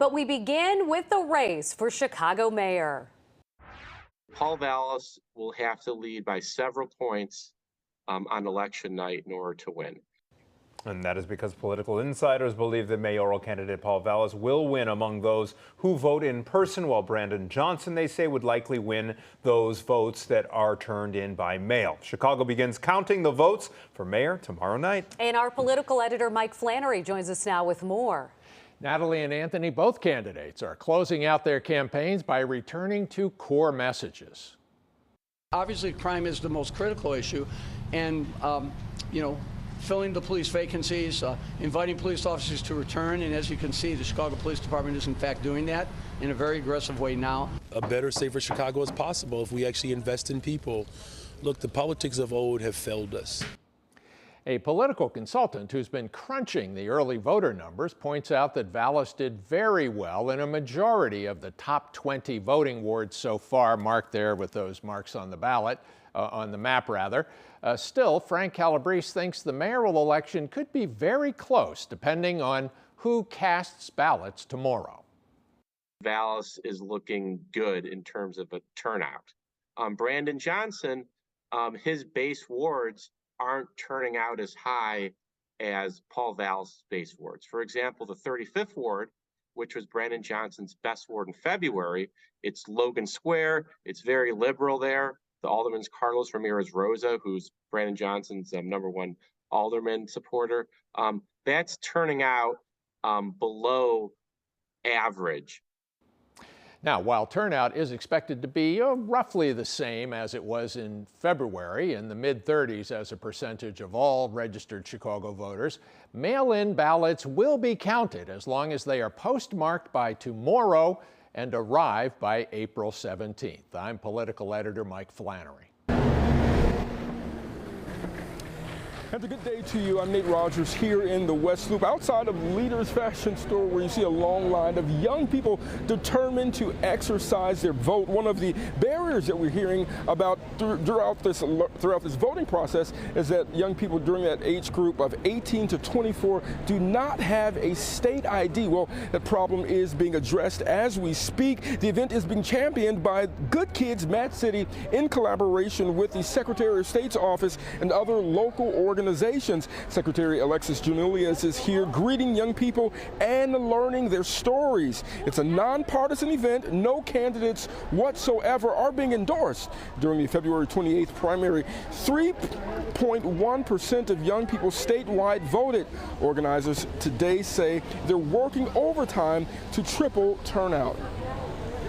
But we begin with the race for Chicago mayor. Paul Vallas will have to lead by several points on election night in order to win. And that is because political insiders believe that mayoral candidate Paul Vallas will win among those who vote in person, while Brandon Johnson, they say, would likely win those votes that are turned in by mail. Chicago begins counting the votes for mayor tomorrow night. And our political editor Mike Flannery joins us now with more. Natalie and Anthony, both candidates are closing out their campaigns by returning to core messages. Obviously, crime is the most critical issue, and filling the police vacancies, inviting police officers to return, and as you can see, the Chicago Police Department is in fact doing that in a very aggressive way now. A better, safer Chicago is possible if we actually invest in people. Look, the politics of old have failed us. A political consultant who's been crunching the early voter numbers points out that Vallas did very well in a majority of the top 20 voting wards so far, marked there with those marks on the ballot, on the map rather. Still, Frank Calabrese thinks the mayoral election could be very close depending on who casts ballots tomorrow. Vallas is looking good in terms of a turnout. Brandon Johnson, his base wards aren't turning out as high as Paul Vallas' base wards. For example, the 35th ward, which was Brandon Johnson's best ward in February, it's Logan Square, it's very liberal there. The alderman's Carlos Ramirez Rosa, who's Brandon Johnson's #1 alderman supporter, that's turning out below average. Now, while turnout is expected to be roughly the same as it was in February, in the mid-30s as a percentage of all registered Chicago voters, mail-in ballots will be counted as long as they are postmarked by tomorrow and arrive by April 17th. I'm political editor Mike Flannery. And a good day to you. I'm Nate Rogers here in the West Loop, outside of Leaders Fashion Store, where you see a long line of young people determined to exercise their vote. One of the barriers that we're hearing about throughout this voting process is that young people during that age group of 18 to 24 do not have a state ID. Well, that problem is being addressed as we speak. The event is being championed by Good Kids Mad City in collaboration with the Secretary of State's office and other local organizations. Secretary Alexis Junilius is here greeting young people and learning their stories. It's a nonpartisan event. No candidates whatsoever are being endorsed. During the February 28th primary, 3.1% of young people statewide voted. Organizers today say they're working overtime to triple turnout.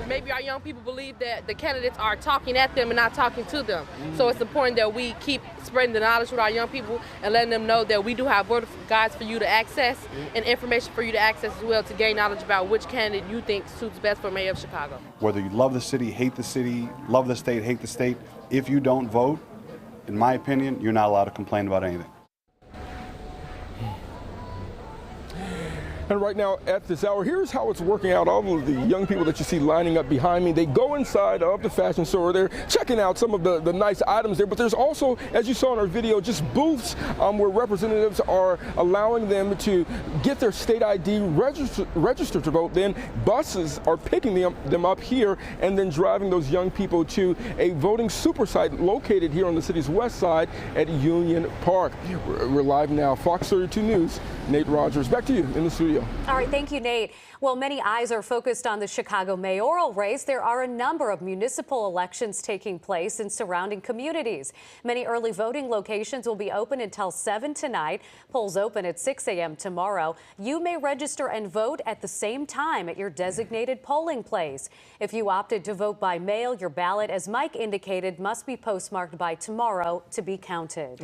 Maybe our young people believe that the candidates are talking at them and not talking to them. So it's important that we keep spreading the knowledge with our young people and letting them know that we do have voter guides for you to access and information for you to access as well, to gain knowledge about which candidate you think suits best for mayor of Chicago. Whether you love the city, hate the city, love the state, hate the state, if you don't vote, in my opinion, you're not allowed to complain about anything. And right now at this hour, here's how it's working out. All of the young people that you see lining up behind me, they go inside of the fashion store. They're checking out some of the nice items there, but there's also, as you saw in our video, just booths where representatives are allowing them to get their state ID registered to vote. Then buses are picking them up here and then driving those young people to a voting super site located here on the city's west side at Union Park. We're live now. Fox 32 News, Nate Rogers. Back to you in the studio. All right, thank you, Nate. Well, many eyes are focused on the Chicago mayoral race. There are a number of municipal elections taking place in surrounding communities. Many early voting locations will be open until 7 tonight. Polls open at 6 a.m. tomorrow. You may register and vote at the same time at your designated polling place. If you opted to vote by mail, your ballot, as Mike indicated, must be postmarked by tomorrow to be counted.